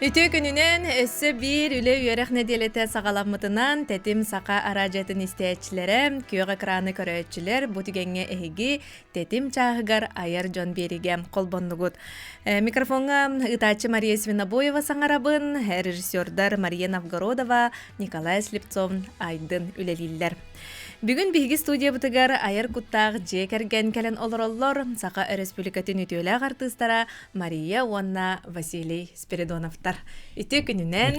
Ütü gününün össü bir üle üyerek nedelete sağalanmıtınan tetim saqa aracetın isteyçilere, köy ekranı köröççüler, bu tügenge ehigi tetim çağıgar ayar John Berigem kolbonlugut. Mikrofonga ıtaçı Maria Svinaboyeva sangarabın, rejissördar Maria Novgorodova, Nikolay Sliptsov, Aydın Üleliller. Бүгін биһиги студия бытыгар айар куттаах жекерген келен олороллор Сақа Республикатын үтүөлээх артыстара Мария Уанна Василий Спиридоновтар. Үтүө күнүнэн.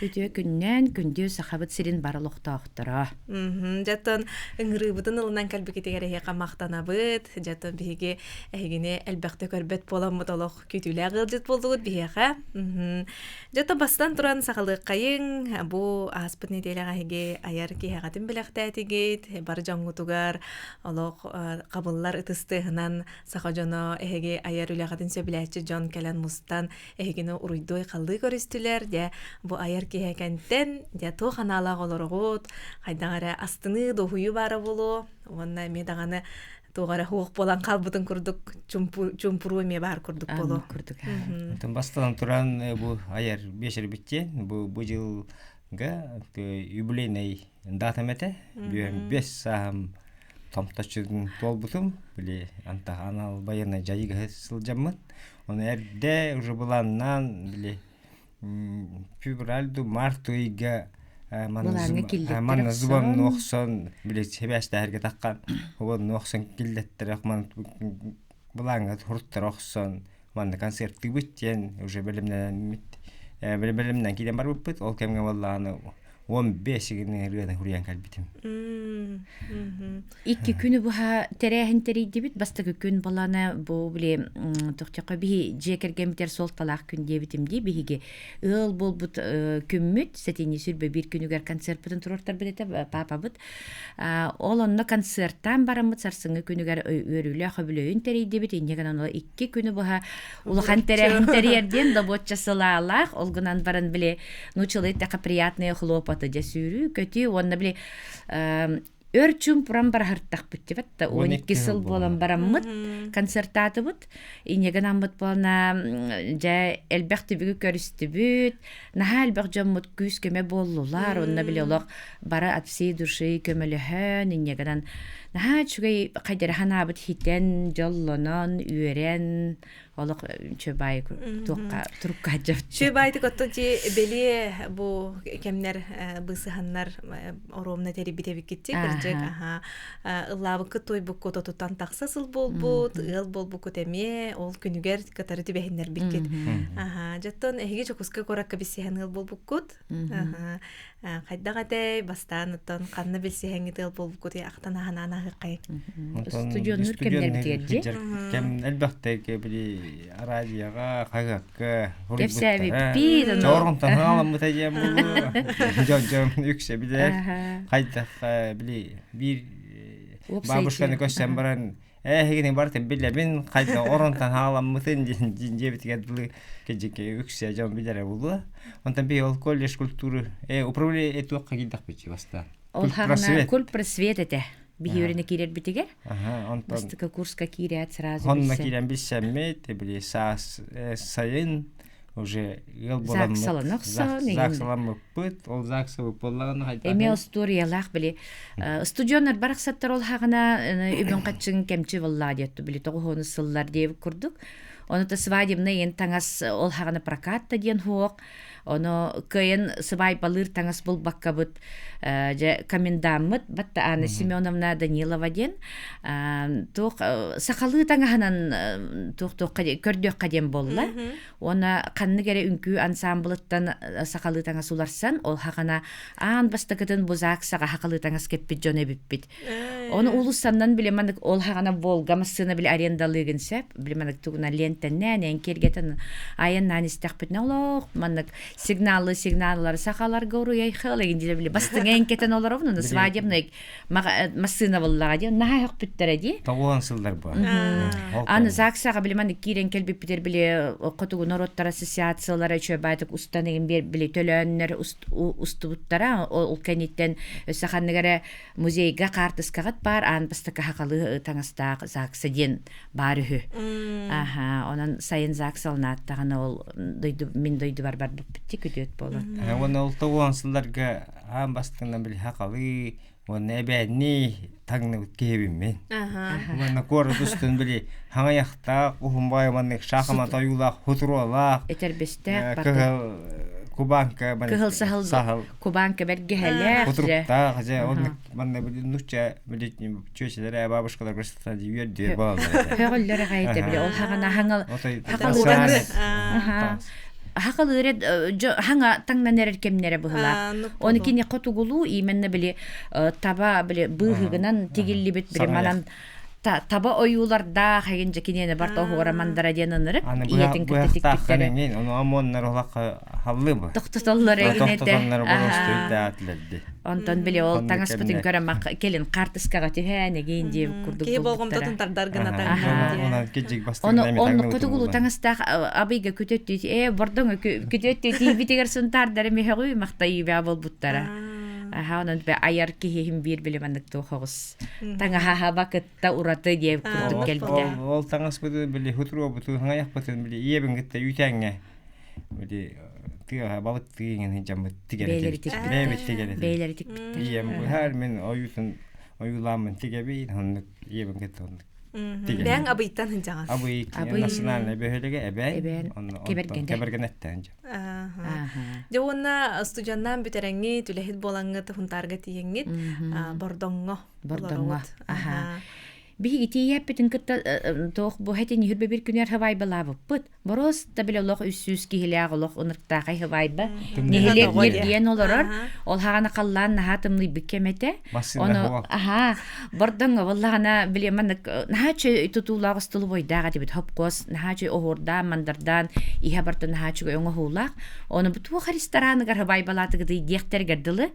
Үтүө күннен күндү сахабыт сирин барылыктаахтара. Жаттан ыңырыбытын ылынан калбикетигер эхека мактанабыт. Жаттан биһиги эхигине элбекте көрбөт боламмыт олох күтүлээх ылжыт болдугут биһиэха. Жаттан бастан туран сахалык кайың бу аспыт неделега эхиги аяр киһагатын билэхтээти бар жаңгутугар олох кабыллар ытыстыһынан сахажоно эһеге аяр үлэхатын сөбүлээчи Жон келен мустан эһигине уруйдой калды көрүстүлэр дэ бу аяр киһэкентен дэ тоо ханаалаах олорогут хайдагара астыны дохую бары болу онна медаганы тугара хук болан калбытын курдук чумпуру ме бар курдук болу Тон бастан туран бу аяр бешер битте бу жылга юбилейный дата мете бес сам томтачын толбутум биле анта анал баярна жайга сылжаммын оны эрде уже буланнан биле февральду марту ига манна зубан нохсон биле себястарга таккан обон нохсон киллеттер акман буланга хурттар охсон манна концерт тибиттен уже белемнен киден бар буппут ол кемге валланы 15-ine rüöden hurjan kalbitim. İki günü bu ha terehin tereydi basta gün balana bu bile toqçaqa bi jekergen biter sol talaq gün debitim di bihige ıl bol but kümmüt setini sürbe bir günüger konser butun turortar bilete papa but olonna konserttan baramıt sarsıngı günüger örüle xabilöyn tereydi bit inegen ola iki günü bu ha ulahan terehin tereyerden da botçasılalaq olgunan baran bile nuçılıt taqa приятные хлопоты жасүрү көтү онна биле өрчүм пуран бар хартак битти батта 12 сыл болан бараммыт концертаты бут инеген аммыт болна жа элбекти бүгү көрүстүбүт наха элбек жоммут күз көмө боллулар онна биле олок бара от всей души көмөлөһөн инегенан наха чугай кайдер ханабыт хитен жоллонон үйрен олок чөбай тука турукка жап чөбайды коттончи бели бу кемнер бысыханнар оромна тери битебик кетти кыржык ыллабыкы тойбукку тотутан таксасыл болбут ыл болбукку теме ол күнүгер катары тибехиннер биккет жаттон эхиге чокуска коракка бисихан ыл болбуккут кайдагатей бастаанытон канны билсиһэҥи тыл болбуккут актан аханана хыккай студионнур кемнер битиерди кем элбекте били радиога кагакка кепсәбиппи жорунтан аламмытажем жон үксе биле кайда били бир бабушканы көссем баран хигини бартын биле мен кайда орунтан аламмытын жебитигедли кежеке үксе жон билере болду онтан би ол колледж культуры управление этуакка килдак бичи баста ол хагына кул просветете биһиүрүнэ кирер битиге бастыка курска кирят сразу онна кирен билсемме били саас сайын уже ел болам заксаламы пыт ол заксабы боллаган хайта эме историялах били студионнар бараксаттар ол хагына үбүн качын кемчи болла диетту били тогону сыллар деп курдук оны та свадебный ен таңас ол хагына прокатта диен хуок Оно кайын сыбай балыр таңас бұл баккабыт комендаммыт батта Анна Семеновна Данилова ден тоқ сақалы таңаханан тоқ көрдөк кадем болла. Она қанны кере үнкү ансамблыттан сақалы таңас уларсан ол хағана ан бастакытын бузак саға хақалы таңас кеппит жоне биппит. Оны улустаннан билемандык ол хағана Волга массына биле арендалыгын сеп билемандык тугуна лентен нәнен кергетен айын нанистақ битне олоқ мандык сигналлар сахаларга уруяй хыл эгин биле бастың энкетен олар овну свадебный машина боллага ди нахак бүттер ди Тогуан сылдар бу. аны заксага биле маны кирен келбип битер биле котугу народтар ассоциациялары чөбайтык устаныгын биле төлөннөр устубуттара ол кенеттен саханныгара музейга картыскагат бар ан бастыка хакалы таңаста закса ден барыхы онан сайын заксалнаттаганы ол мен дойду бар битти күтөт болот Оны ол тогуан сылдарга ан бастыңдан биле хакалы оны эбени таңны кебим мен. Мана кора дустун биле хаңаяқта ухумбай маннык шахама таюлак хутуралак этербесте Кубанка кыгыл сахал кубанка бергеле Хутурукта хажа оны манна биле нуча биле чөчелер бабушкалар көрсөтсө үйөрдү болду. Хөгөллөр гайда биле ол хагана хаңал хакал өрет ханга таңнан эрер кемнере была. Оны кине котугулу именне биле таба биле быгыгынан тигиллибит биле манан таба оюларда хагенже кинене бар тоогора мандара дененер иетин кеттиктер. Мен оны амоннар олак халлыбы. Токтотоллор эгинете. Токтотоллор болосту Онтон биле ол таңаспытын көрөм келин картыскага тихәне гейинди курдук. Ки болгом татынтардар гына Она кечик бастырына мен таңны. Оны котугулу таңаста абыйга күтөттү. Бордоң күтөттү битигер сунтардар мехөгү мактай бя болбуттара. Онон бе аяр кихим бир биле мандык тохогус. Таңа хабакытта ураты деп курдук келди. Ол таңаспыты биле хутуру буту хаңаяқпытын биле иебин гитте үтәңе. Биле тига балык тигенен жамы тигере. Бейлер тик. Ием һәр мен оюламын тигеби хонны иебин гитте хонны. Бәң абыйттан хынжаган. Абый национальный бөһөлеге эбен кебергенеттен. Жауна студияннан бүтереңи түлехит болаңы тахунтарга тиеңит бордоңго. Биги тиеппитин кытта тох бу хетин хүрбе бир күнер хавай балабы. Пыт борос та биле лох үссүс кихилег лох унырта кай хавайба. Нехилек ерген олорор. Ол хагана каллан хатымны бикемете. Оны бордоңго валлагана биле мандык нахачы тутулагы стулу бойдага дебит хопкос нахачы огорда мандардан иха бартын нахачы өңө хулак. Оны буту христараныгар хавай балатыгы диектергер дылы.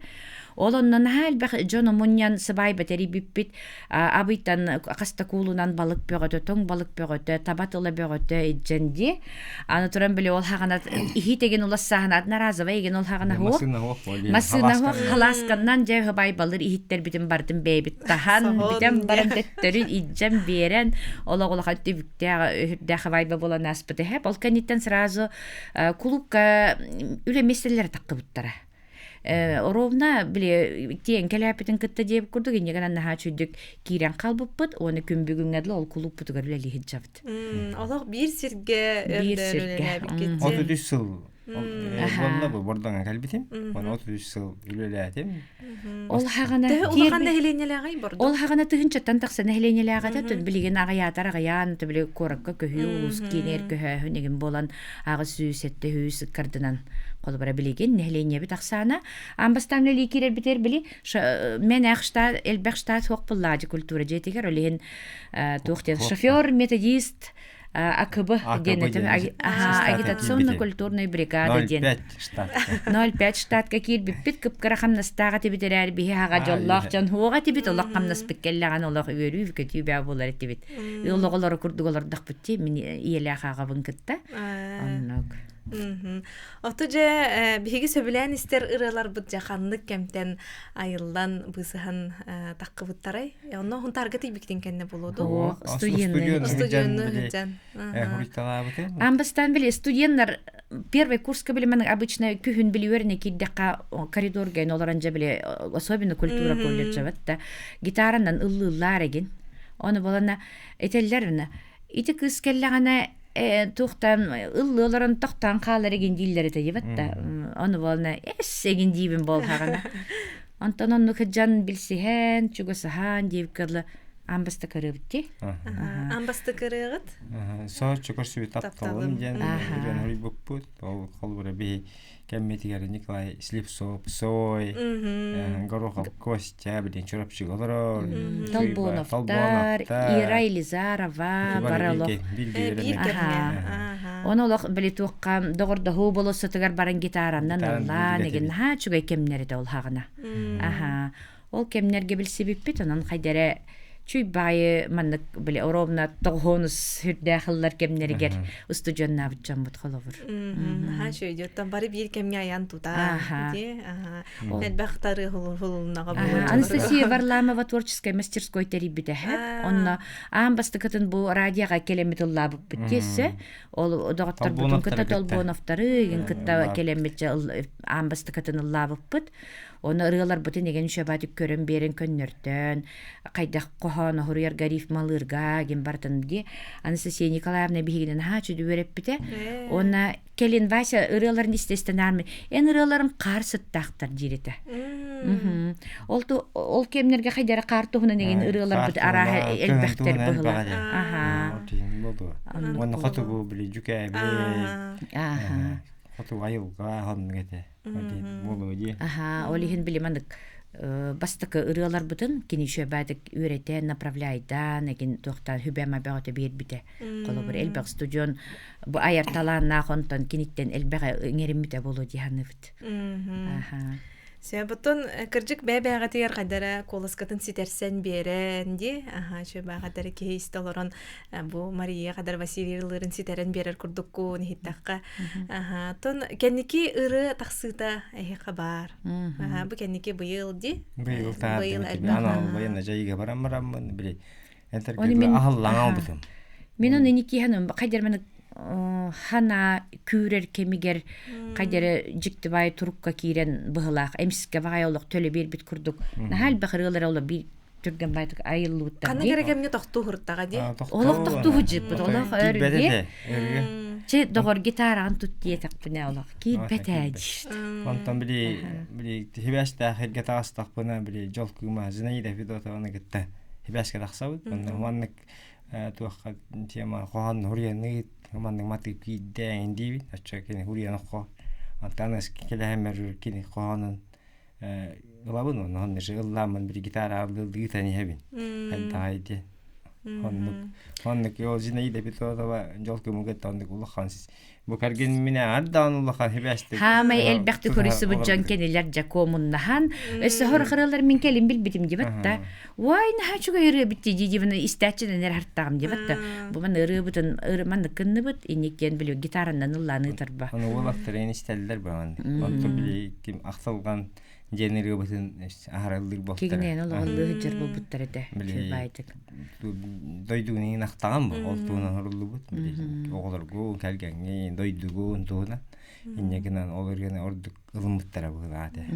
Олоннан хәлбәк Джона Муньян сыбай бәтери биппит абыйтан каста кулунан балык бөгөтө, тоң балык бөгөтө, табатылы бөгөтө идженди. Аны туран биле ол хагана ихитеген улассагана наразы еген ол хагана хо. Масына хо халасканнан жай хабай балыр ихиттер битен бардым бейбит тахан битен баран теттери иджен берен олагыла хатты биттә дә хабай болан аспыты хәп ол каниттен сразу клубка үле меселләр таккыбыттара. Ровна биле тиен келапитин кытта деп курдук инеган наха чүдүк кирен калбыппыт оны күмбүгүнгө ол кулуп путугар биле лихиджабыт. Олог бир сирге өрдөрүлө бикет. 33 жыл. Онда бу бордоңа калбитим. Оны 33 жыл үлеләтим. Ол хагана улганда хеленелегай бордо. Ол хагана тыгынчаттан таксана хеленелега да түн билеген агаятар агаян биле коракка көһүс кинер көһө неген болан агы сүйсетте хүйс кардынан колбара билеген нехлене бит аксана амбастамле ликирер битер били мен ахшта элбахшта хок буллади культура жетигер олен тохтен шофер методист АКБ денетем агитационно-культурная бригада ден 05 штатка кирбит бит кыпкарахамнастага тибитерер бихи хага жоллах жан хуга тибит олак камнас биккеллаган олак өрү көтүбә булар тибит улоголор курдуголор дакпытти мен иеле хага бынкытта аннак Оту же биги сөбүлән истер ыралар бут жаханлык кемтен айылдан бысыхан таккыбыттарай. Онно хунтарга тибиктен кенне болоду. Студентный. Амбастан биле студенттер первый курска биле мен обычно күһүн билүерне киддека коридорга оларанжа биле особенно культура колледжа батта гитаранан ыллылар эген. Оны болана этеллерне ити кыз келлагана тухтан ыллыларын токтан калырыгын диллери тейбатта аны болна эссеген дибин бол хагана антонон нукжан билсиһен чугасахан дип кырла амбаста көрөбүтти. Амбасты кырыгыт. Соочу көрсүбүт тапталын ден үрен хурий буппут. Ол колбура би кемметигер Николай Слепцов, Сой, Горохов Костя, билен чурапчык олорор. Толбоновтар, Ира Елизарова, Баралов. Оны олақ білі туыққа доғырда ху болысы тұғар баран гитараннан олла, неген чугай кемнері де ол хағына. Ол кемнерге біл себеппет, онан қайдары чуй байы маннык биле оровна тогонус хүрдәхилләр кемнәргәр устуҗанна битҗан бут халавыр. Шуй җоттан бары бир кемгә ян тута. Ди. Әлбәхтәре хулуннага булыр. Анастасия Варламова творческая мастерской терибиде. Онна амбастыкатын бу радиога келемитулла бу биттесе. Ол догаттар бутун кытта Толбоновтары, ген кытта келемитче амбастыкатын лабып бит. Оны ырылар бутын деген шабатык көрөн берен көннөртөн кайдак кохана хурьяр гариф малырга ген бартын ди Анастасия Николаевна бигинен хачу дүреп бите. Оны келин Вася ырыларын истестенармы. Эн ырыларын карсыттактар дирете. Ол кемнерге кайдара картугуна деген ырылар бут ара элбектер булла. Оны хатыбы биле жүкә биле. Хату айылга ханныгете. Олихин билемандык бастыкы ырылар бутын кини шөбәдик үйрәтә направляйда неген тохтан хүбәмә бәгәтә бир бите. Колобыр элбәк студион бу аярталан нахонтан киниттен элбәгә ңериммите болу диһаныбыт. Себутун кыржык бәбәгә тигәр кадәре колыскатын ситерсен берен ди. Шөбәгә тәре кейсталаран бу Мария кадәр Васильевларын ситерен берер курдукку нихиттакка. Тон кенники ыры таксыта хабар. Бу кенники быйыл ди. Быйыл та. Ана баяна жайга барам биле. Энтерге ахаллаңа бутум. Мен оны ники ханым кадәр мен хана күрер кемигер кадәре жикти бай турукка кирен быһылак эмсикке багайлык төлө бир бит курдук. Нахал бахырылар ола бир түргән байтык айыллыктан. Кана керегемне тохту хуртага ди. Олак тохту хуҗип бит олак өрге. Че догор гитараны тут диетак бина олак. Ки бетәж. Онтан били хибәштә хәлгә тастак бина били жолкума зинайда видота аны гитте. Хибәшкә тахсабыт. Маннык туакка тема хохан хурияны манның матып кидде инди ача кене хурияны хо. Антанас келәмер кене хоханын лабын онны жылламын бир гитара алды гитани хебин. Хәддайди. Оннык yo зинайда битода жолкумга тандык улахансыз. Бу карген мине ардан улахан хибәште. Хамай элбәхте көрүсү бу жан кенелер жакомуннахан. Эсе хорхыралар мин келин билбитим дибатта. Вай нахачуга йөрү битти дидибне истәчен нер хартагым дибатта. Бу мен ыры бутын ырманны кынныбыт иннектен билү гитарандан улланы тарба. Аны улактырын истәлләр бан. Онто били ким ахсалган Jeneri butun aharaldır bu. Keginen oğulluğu hıcır bu buttarıda. Çöbaydık. Doyduğunu naktağın mı? Oltuğuna harullu but. Oğullar go kelgen doyduğu tuğuna. İnneginen olur gene orduk ılım buttara bu zaten.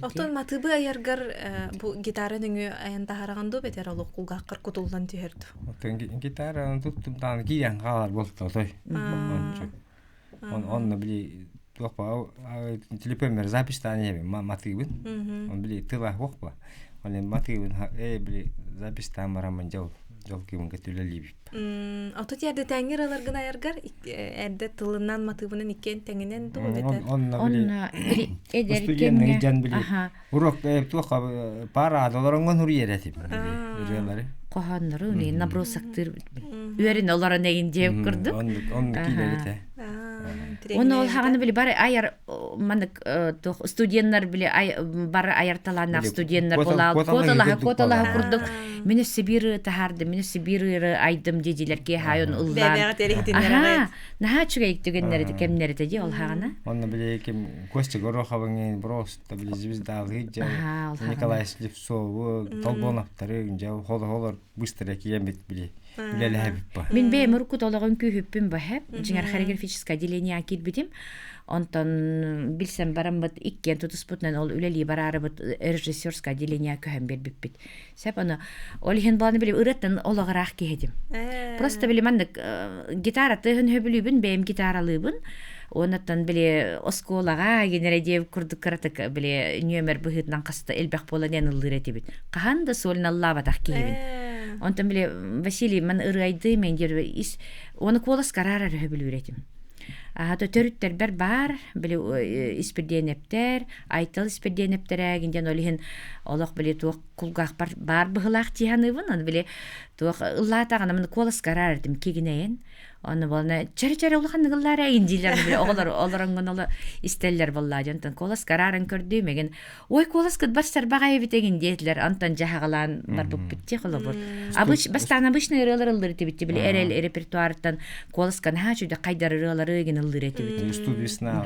Oğullar matıbı ayargar bu gitarın ayanda haragandu beter oluq kulgaqır kutuldan tüherdi. Oğullar gitarın tuttum tane giyen kalar boltu toy. Onunla bili Тоқпа телефонмен записьтан ебе матыбын. Он били тыла хоқпа. Он матыбын били записьтан марамын жолкымын көтүлөлүп. Ото жерде тәңгер аларгын аяргар эрде тылынан матыбынын иккен тәңинен дуу бетер. Онна били эдеркемге. Урок тоққа пара долларыңган уриеретип. Үрелери. Коханнары не набросактыр. Үрен олара неген жеп кырды. Он килебите. Оны ол хағаны біле бар аяр мандык студенттер біле бар аярталанақ студенттер бола коталаға курдук. Мені Сибиры тахарды, мені Сибиры айдым дедилер ке хайон уллар. Наха чуга иктөгеннери кемнери деди ол хағаны. Оны біле кем Костя Гороховың просто біле звездалы Николай Слепцов, Толбоновтары холор быстро киембет біле. Мен бәйім ұрқыт олығын күйіппін бәхіп. Жыңар хореографическое отделение акил бітім. Онтан білсем барам бұд иккен тұтыспытынан ол үләлі барары бұд режиссерское отделение көйім бербіп біт. Сәп оны олығын баланы біліп ұраттан олығырақ кейдім. Просто білім андық гитара тұғын хөбілібін, бәйім гитаралыбын. Онаттан біле осколаға генередев күрдік кіратық біле нөмір бұғытнан қасты әлбәқ боланен ұлдыр әте біт. Қағанда солын алла батақ кейбін. Онтан биле Василий ман ырайды мен дер оны колас карарар хөбүлүретим. То төрүттер бар биле испирденептер, айтыл испирденептерэгинден олихин олох биле туох кулгах бар быгылах тиhanыбын, аны биле туох ыллаатагана мен колас карарартым кигинейин. Оны болна чары улахан ныгыллара индилер биле олорongон оло истеллер болла жонтон колас карарын көрдү меген ой колас кыт бастар багай битеген детлер антан жагагалан бар буп битти холобот бастан обычный ырылыр тибитти биле эрел репертуардан колас кан хачуда кайдар ырылары ген ылдыр тибитти студиясына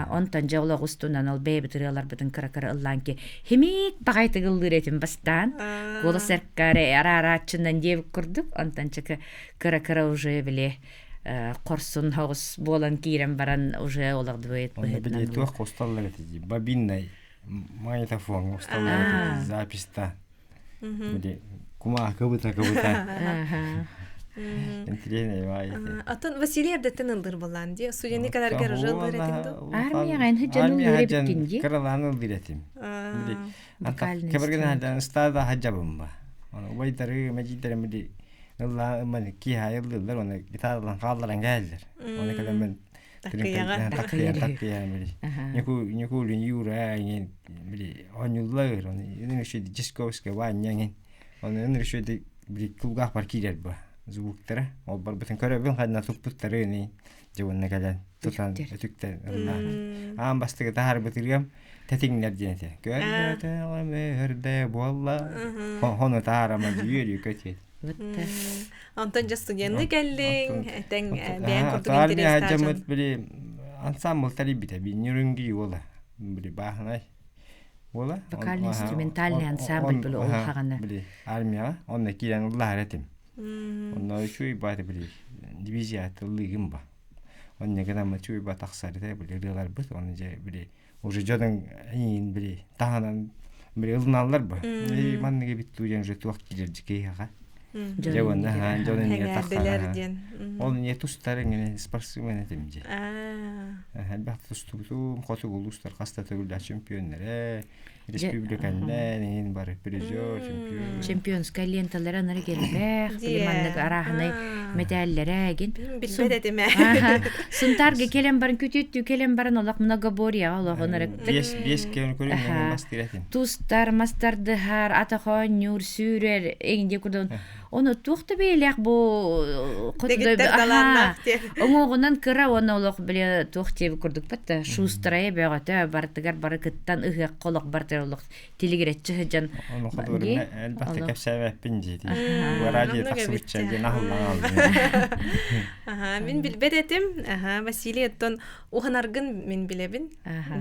онтан жауло густунан ол бебит ырылар бутун кара ылланки хемик багай тыгылдыр этим бастан колас эркаре арачынан дев курдук антан чака кара уже биле корсун хогус болан кирен баран уже оларды бет биле тух косталлар эти бобинный магнитофон косталлар записта биле кума кабыта интересный вай Атын Василий эрдеттен ылдыр болан ди студент кадарга жыл беретинди армияга ин хаҗан ылдыр каралан ылдыр этим биле ата кеберген хаҗан стада хаҗабым ба аны вайдары мәҗидәре биле Нылла мен ки хайылдылар, оны гитарадан қалдыран gəlдер. Оны кәлем мен такия били. Нику юра ген били онюллар, оны инешеди дисковска ваннянген. Оны инешеди били клубгах бар кирер ба. Звуктары, ол бар бутын көрөбүн хадна туппуттары ни жабынна кәлен тутан өтүктер. Бастыгы тахар бутыргам тетиңнер денете. Көрдө өмөрдө болла. Хоно тахарама жүйөрү көтет. Антон just студентны келдиң, тең бәян курдук интерес тажын. Били ансамбл талибите, би нюринги ола. Били бахнай. Ола. Вокально-инструментальный ансамбль били ол хагана. Били армия, онда кирен уллар этим. Онда чуй баты били дивизия тылыгым ба. Онда гана чуй ба таксары да били рылар бит, онда же били уже жодон ин били таханан били ылналар ба. Манныга битту жан же туак килердикей хага. Жабан да жодон не таксары. Ол не тустары не спортсмен этимже. Албат тусту хоту улустар каста төгүлдө чемпиондор. Республиканын бар призер чемпион. Чемпионская ленталары нары келбек, билиманнык араханы медальлереген. Билбедетим. Сунтарга келем барын күтүттү, келем барын олак многоборья ологонор. Бес кен көрүнгөн бастыратым. Тустар, мастардыхар, атахон, нюр, сүрер, эгинде курдон. Оны туқты бейлек бу оңоғынан кыра оны олық біле туқтебі күрдік бәтті шустрайы бәғаты бартыгар бары кыттан ұғық қолық бартыр олық телегеретчі жан оны құдыр әлбәтті кәпсәбәппін дейді радио тақсыбытча ден ахыллан алды мен білбедетім Василий еттон ұғынарғын мен білебін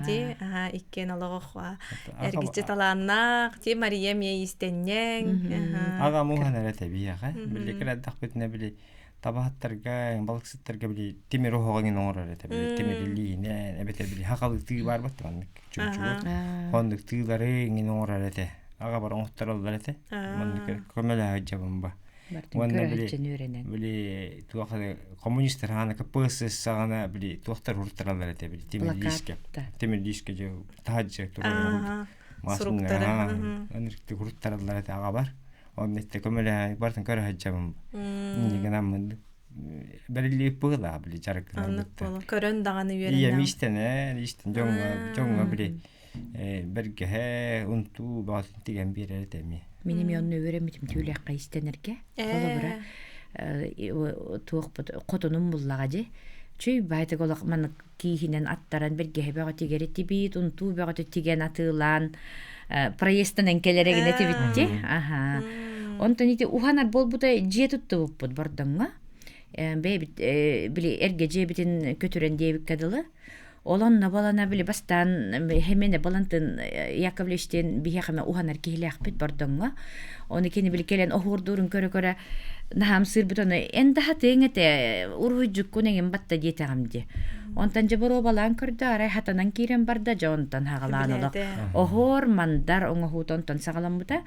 де иккен олығы әргізі таланнақ де Мария мей істеннен аға мұғанар әтәбі били кират дакпетне били табахаттарга балыксыттарга били темир оогоң оңорор эте били темирлине эбете били хакалык тыгы бар баттан чүчү хондук тыгылары оңорор эте ага бар оңоттаралар эте мындык көмөлө жабым ба ванна били туакы коммунисттер аны КПСС сагана били туактар уртаралар эте били темир диске же таажы турган масуктар анырыкты уртаралар эте ага бар оннетте көмөлө бартын көрө хаджабым. Нигенам берили пыла били жарык. Көрөн даганы үйрөнөм. Ия мистене, истен жоңга били берге унту батын тиген бере теми. Менин önünü öğrenmedim tüylekka istenirke. Ola bura tuğuk kotonum bullagadı. Çünkü baytık olak man kihinen attaran berge baga tigeri tibit untu baga tigen atılan проездтан энкелере генети битти. Аха. Онтон ити уханар болбута жие тутту буппут бардыңга. Бебит били эрге жебитин көтөрөн дебик кадылы. Олонна балана били бастан хемене балантын Яковлевичтен бихахаме уханар кихилек бит бардыңга. Оны кени били келен охурдурун көрө-көрө нахам сыр бутаны энда хатеңете урхуйжук кунеген батта диетагамди. Онтан же боро балан көрдө арай хатанан кирен барда же онтан хагалан олох. Охор мандар оңохут онтан сагаламбыта.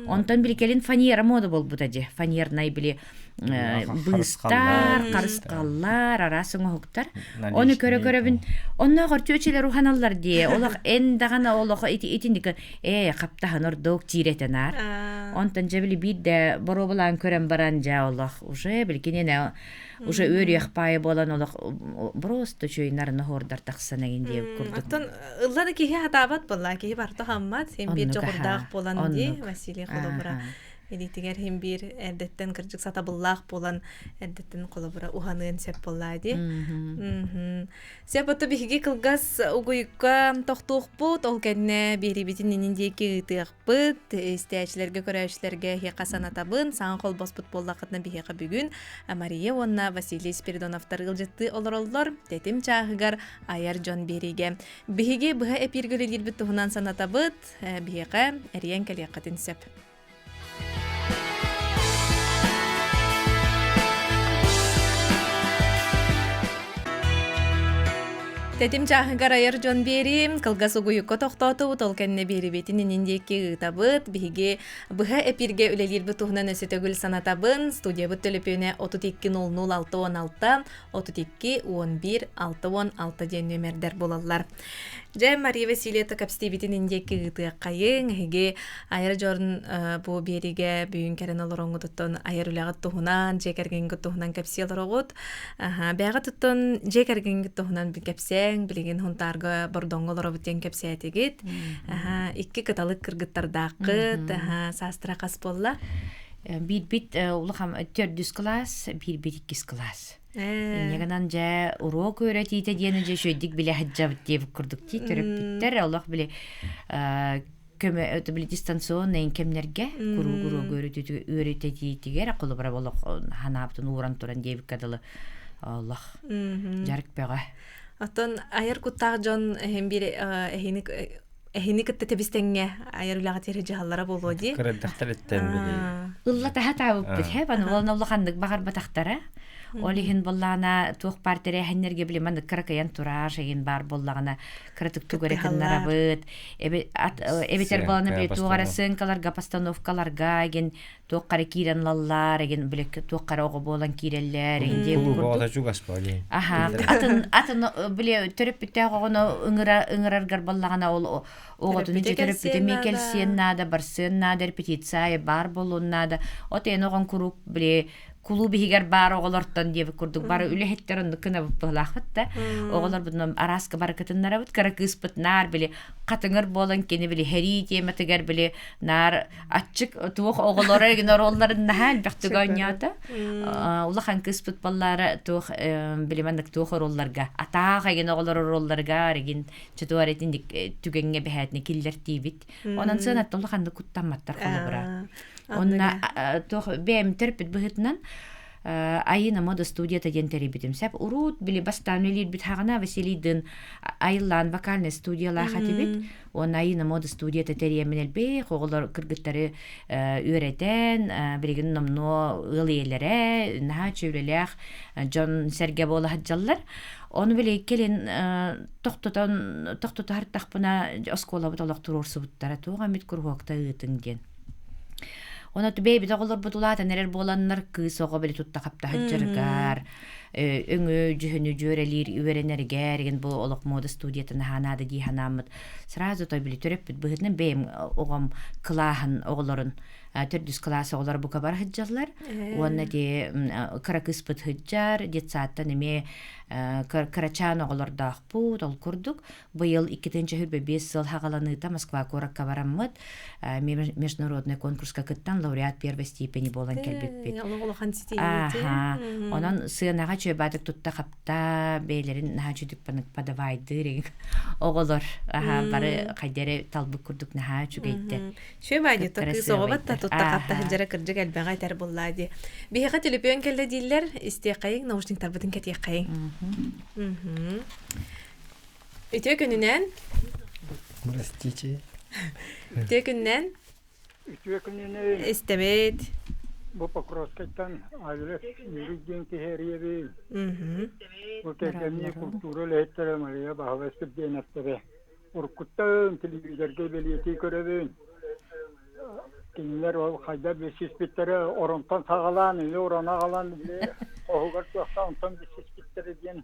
Онтан билкелин фанера мода болбута же. Фанернай били быстар, карыскаллар, арасы оңохуктар. Оны көрө-көрөбүн. Онна гортөчелер уханаллар ди. Олох эн дагана олох итиндик каптахан ордок тиретенар. Онтан же били бидде боро балан көрөн баран жа олох уже билкенене уже өрөөх пай болан олох просто чөйнарны хордар таксанагин деп курдук. Оттон ыллары кихи хатабат болла, кихи барты хаммат, сен бир жогурдаак болан ди, Василий Холобура. Элитигер хем бир эрдеттен кыржык сатабыллаах болан эрдеттен Холобура уханын сеп болла ди. Сеп отто биһиги кылгас угуйукка тохтуухпут, ол кенне бирибитин ниндеки ытыакпыт, истээчилерге көрөөчүлерге хека санатабын, саан колбоспут боллакытна биһига бүгүн Мария онна Василий Спиридоновтар ылжытты олороллор тетим чаагыгар аяр жон бериге. Биһиги быха эпиргөлөлүрбүт туһунан санатабыт, биһига эриен келиякатын сеп. Тетим чахыгар аяр жон берим, кылгас угуйукка тохтоту, толкенне берибетин ининдеки ытабыт, биһиги быха эпирге үлелирбит туһунан өсөтөгүл санатабын, студиябыт төлөпүнө 32-00-616, 32-11-616 ден нөмердер болалар. Же Мария Васильевна капстибитин индеки ытыаккайын, хиги аяр жорун бу бериге бүйүн керен олороңу туттон аяр үлягыт туһунан, же кергенги туһунан капсиялар огут, бяга туттон же кергенги туһунан кепсең, билеген хунтарга бордоңголор обутен кепсетигит. Икки кыталык кыргыттардакыт, састыра кас болла. Бит улахам 4 класс, бит 2 класс. Негенан же урок öğretiyte diyene je şöydük bile hacjabıt diye kurduk ki törüptür Allah bile köme öte bile distansiyon kemlerge kuru öğretiyte akıllı bara bolok hanaptın uğran turan diye kadalı Allah jarık bega. Atan ayar kuttaq jon hem bir ehini kıtte tebistenge ayar ulağa tercih hallara bolu di. Kırıktar etten bile. Allah taha tavuk he bana volna Allah kandık bakar bataktara. Olihin bollana tuğ partere hennerge bile man kırakayan turar şeyin bar bollana kırıtık tuğrekin narabıt. Ebeter bollana bile tuğarasın kalarga pastanovkalarga gen tuğ karakiran lallar gen bile tuğ karaoğu bollan kireller gen Ulu boğda çugas bali. Aha atın bile törüp bitte onu ıngırargar bollana oğudun ince törüp bitte mikelsiyen nada barsın nada repetitsaya bar bollun nada o teyin oğun kuruk bile kulu bihiger bar oğulortan diye kurduk. Bar üle hetlerin kına bıhlaqıt da. Oğulor bunun araskı barakıtınlara bit kara kıspıt nar bile katınır bolan keni bile heri diyemetiger bile nar açık tuğuk oğulora ginar onların nahal baktı ganyata. Ulaqan kıspıt ballara tuğuk bile mandık tuğuk orollarga. Atağa gin oğulor orollarga regin çıtuaretin tügenge behedne killer diyebit. Onan sığınat ulaqan da kuttanmattar kolu bura. Onna beim terpet bıhıtnan ayına moda studiyata jenteri bitim sep urut bile bastaneli bit hagana Vasiliydin ayıllan vakalne studiyalar hatibit on ayına moda studiyata teriyemenel be oğullar kırgıtları öğreten birigin namno ılıyelere naha çevreler John Serge bola hacjallar onu bile kelin tohtuta hartaq buna oskola butolaq turursu buttara tuğa mit kurhuaqta ıtıngen. Ona tübey bir dağılır budulata neler bolanlar kız oğa bile tutta kapta hacjargar öngü cühünü cörelir üverenerger gen bu olaq moda studiyatın hanada di hanamıt sразу toy bile törep bit bıhıtnen beyim oğam kılahın oğların tördüz klası oğlar bu kabar hacjarlar ona di kara kıspıt hacjar dit saatta neme Karaçan oğlar dağput ol kurduk. Bu yıl 2005 yıl hagalanıta Moskva korak kabaramıt международный конкурска кыттан лауреат первой степени болан келбекпет. Онан сынаға чөбадык тутта қапта бейлерин наха чүдік банык падавайды. Оғылар бары қайдері талбы күрдік наха чүгейді. Чөбайды тұқы соғыбатта тутта қапта хыджара кірджік әлбәға айтар болады. Бейіға телепион келді дейлер, истеқайың, наушниктар бұдың кәтеқайың. Үтө күнінен? Простите. Үтө күнінен? Истемет. bu Покровскайдан ayrı yürüyen teheriye Мгм. bu tekniği kültürel ettirmeye bahvestir denetleri. Urkuttan televizörde belirti görevin. Kimler o hayda beşis bittere orantan sağalan ile orana kalan bile oğullar tuğsa ondan beşis bittere diyen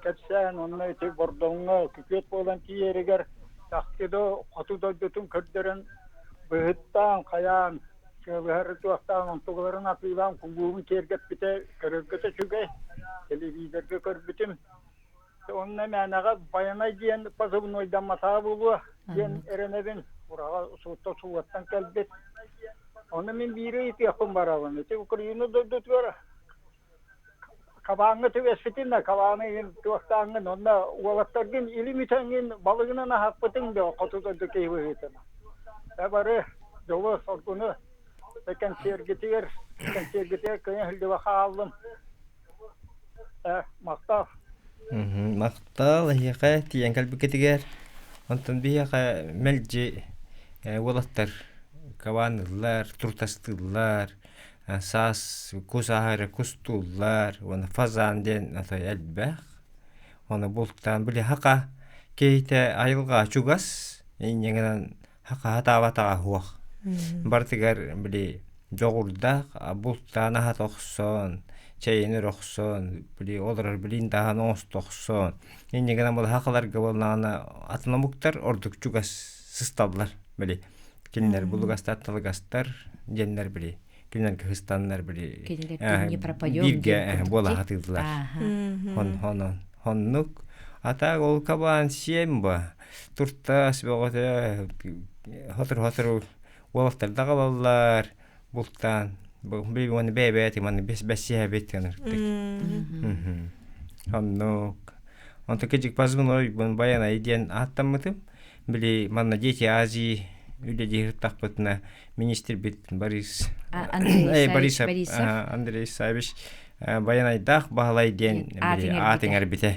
kapsan onunla ete bordonga küpet bolan ki yeriger taktido atuda bütün körderen bıhıttan kayan her tuğstan ontuğların atılan kumbuğun kerget bite körgete çüge televizyonda körbitim onunla menaga bayanay diyen pasabın oydan mata bulu diyen erenebin buraga suutta suvattan kalbet onu men biri iti yapım baravan ete ukriyunu dördütüyor kabağını tüvesfitin de kabağını tuğstanın onunla uvalattargın ilimiten'in balığına hakpıtın da kutuda dökeyi vıhıtın ebarı dolu sorgunu Bekan sergitiyor kaya hildi vaka aldım. Maqtav. Maqtal hiqa tiyan kalbiketiger. Ondan biha melji walattar kavanlar, turtastılar, sas kusahara kustullar, ona fazan den ata elbeh. Ona bulktan bile haqa keyte ayılga çugas, yengen haqa hatavata huwa. Bartigar bili jogurda bulktan hat oxson. Çayını roxson, bili olar bilin daha nos toxson. Yengen bol haqalar gavalana atına muktar orduk çugas sıstablar bili. Kinler bulugastar talgastar jenler bili. Kinler kıstanlar bili. Birge bola hatıdılar. Honnuk ata ol kaban siemba. Turtas boğata hatır Wolftar dağalallar bulktan bir onu bebeti man besiye bitkenir. Honnuk. Onta kecik pazmın oy bun bayana idyen attamıtım. Bili manna jeti azi üle jihir takpatına minister bit Boris Andrei Savic bayana dağ bahalay diyen bili atenger bite.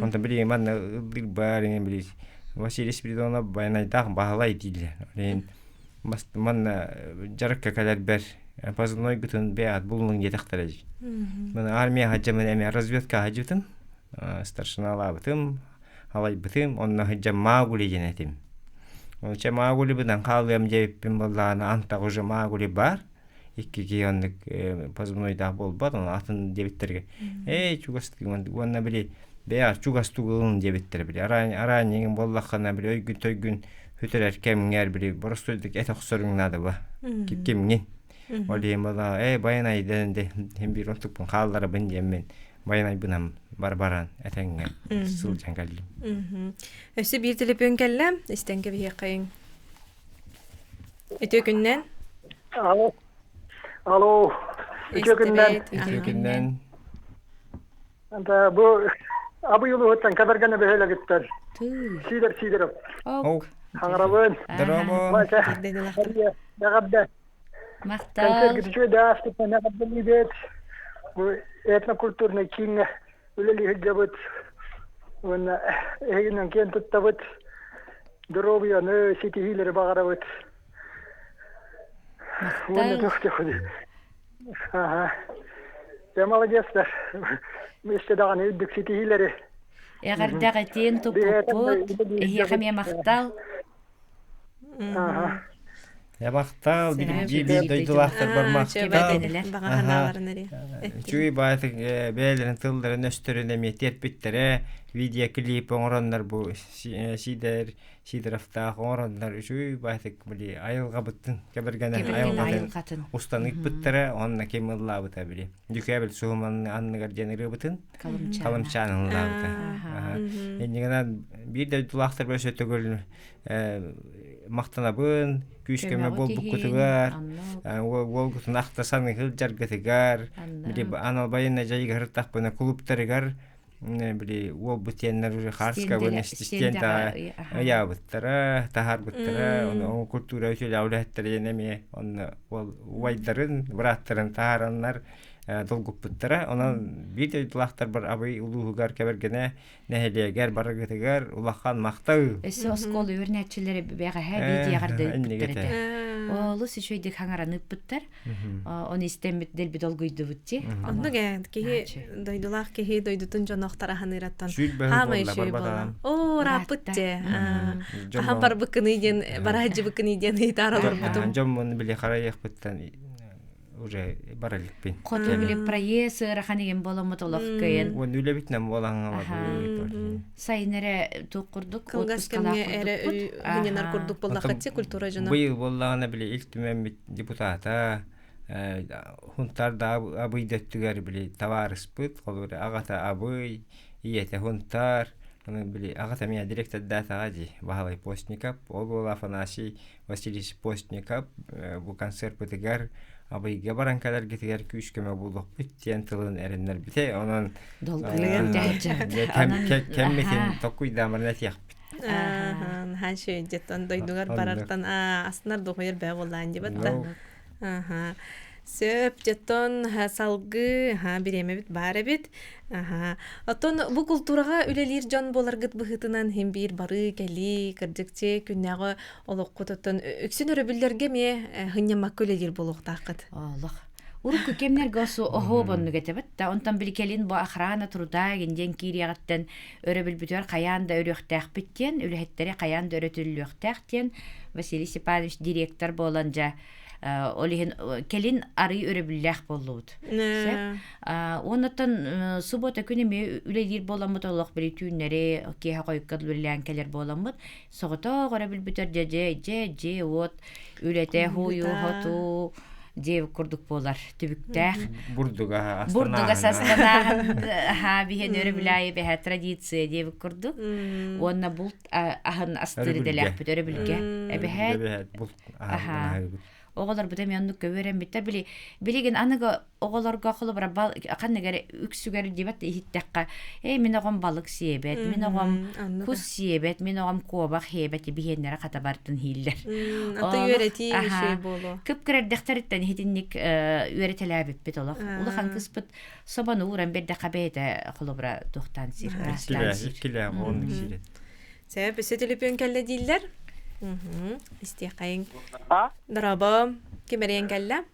Onta bili manna ıldır barin bili Vasily Spiridonov bayana dağ bahalay dille. Manna jarka kadar ber paznoy gutun beat bulunun yetaktaraj. Mana armiya hajamın emi разведка hajıtım. Старшинала бытым, алай бытым, онна хыджа магули женетим. Онча магули быдан калыям жеппин боллана анта уже магули бар. Икки оннык позывнойда болбат, оны атын дебиттерге. Чугастыгын, онна били беар чугастыгын дебиттер били. Аранеген боллакана били өйгүн тойгүн хүтөрөр кемиңер били. Боростойдук эт оксорун нады ба. Кемиңин. Олем бола, баянай денде hem bir ontupun kaldara ben yemen. Bayanay bunam barbaran etenge sul jangalli. Öse bir telefon kellem istenge bir yakayın. Ötükünden. Alo. Ötükünden. Anta bu abu yolu hotan kadargana böyle gittiler. Sider. Hangrabın. Drama. Nagabda. Maqtal. Kanser gidiyor da aslında nagabda libet. Bu etnokültürne kinga üleli hıcabıt ona eginen kent tuttavat dorobiya ne siti hileri bağıravat onu nokta kodu Cemal gençler işte daha ne üddük siti hileri Eğer tin toput hiyamya maqtal Ya maqtal bir doydular barmak. Çünkü bazı beylerin tılların östürüne miyet bittere video klip oranlar bu sider hafta oranlar çünkü bazı böyle ayılga bıttın kebergene ayılgatın ustanık bittere onunla kemilla bitabili. Dükabel suhumanın anlıgar jeneri bıttın kalımçanın lavda. Yeniden bir de doydular böyle sötөгөл maqtanabın küskeme bol bukutugar wol gutun aqtasan hıljargatigar bili anal bayına jayga hırtaq bana klubtarigar bili wol butyenler uje harska bana stenta ya buttara tahar buttara onu kultura öyle avlattara yeneme onu wol waydarın bırattırın taharanlar dolgup buttara ona bir de dolaqtar bir abay uluğugar kebergene neheliyegar baragatigar ulaqan maqtağı Esos kol örnekçileri beğe her bir diğerde. Олус ишөйдик хаңаранып буттар. Он истемит делбит олгуйду бутти. Онно гэ кихи дойдулах кихи дойдутун жонохтара ханыраттан. Шүлбэн Хама болла, ишөй барбатан. бола. О, рапытте. Ахам бар быкыны ден, бараджы быкыны ден итаралар бутум. Жоммун биле караяк буттан уже бараликпин. Хоту биле проесы раханеген боломут олох кайын. Он үлебитнен болаңа бар. Сайнере туқурдук Кылгас кемге эре хиненар курдук боллахатси культура жона. Быйыл боллагана биле илтүмен депутата хунтар да абыйдеттигер биле товарыспыт, колур агата абый, иете хунтар, биле агата меня директор дата ди, Бахалай Постников, ол бол Афанасий Васильевич Постников, бу концерт битигер абыйга баран кадар гитигер күшкеме булдук биттен тылын эреннер бите, онон кемметин токуй дамырнат як. Хан шөй жеттон дойдугар барартан аснар дохойер бә боллан дибатта. Сөп жеттон салгы биреме бит бары бит. Оттон бу культурага үлелир жон боларгыт быхытынан хем бир бары кели кырдыкче күннәгы олоккутотон өксүн өрөбүллерге ме хыннама көлелир болуктакыт. Аллах. Урку кемнер госу охобонну гетебет да онтан билкелин бу охрана труда генден кириягаттан өрөбүл бүтөр каянда өрөктәк биттен үлехеттери каянда өрөтүллөктәктен Василий Степанович директор боланжа олиһин келин ары өрөбүлләх боллут. Онотон суббота күнү ме үлелир боламыт олох бир түннәре кеһа койкат үлелән келер боламыт. Согото горабыл бүтөр же вот үлете хую хоту дев курдук болар түбүктәх. Бурдуга састана биһен өрөбүләй бе традиция дев курдук. Онна булт аһын астыры деләк бүтөрө билге. Эбе оголор бутем яннык көбөрем биттер билеген аныга оголорго кылып бал каннегер үксүгер дибат иттекка мен огом балык сиебет мен огом кус сиебет мен огом кобак хебет бихеннер ката бартын хиллер ата үйрөти иши боло көп кердехтериттен хитинник үйрөтеләбит бит олох улахан кыспыт собаны уран берде кабете кылыбра тухтан сир киле он кишилет себеп сөтелепен келде диллер истекайын. Драба, кемерен келла?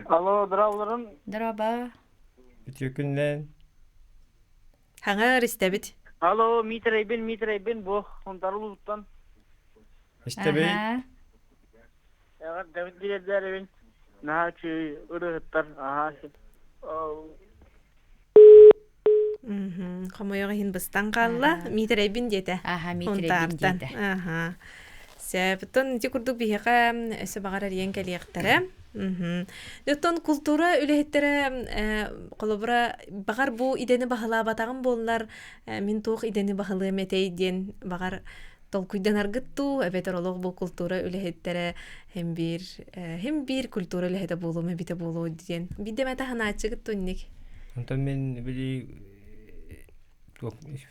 Алло, дравларым. Драба. Бүтөкүнден. Хаңар истебит. Алло, митрейбин, бу онтарулуттан. Истебей. Ягар Давид билердеребин. Нахачы ырыттар. Хамойога хин быстан калла, митрейбин дете. Митрейбин дете. Сәптон тикурдук бихека өсө багара диен келиектере. Доттон культура үлехеттере колобра багар бу идени бахала батагын боллар, мин тук идени бахалы метейден багар толкуйдан аргытту, эбетеролог бу культура үлехеттере hem bir культура үлехете болу мебите болу диен. Бидемете ханаачыгыт тонник. Онтон мен били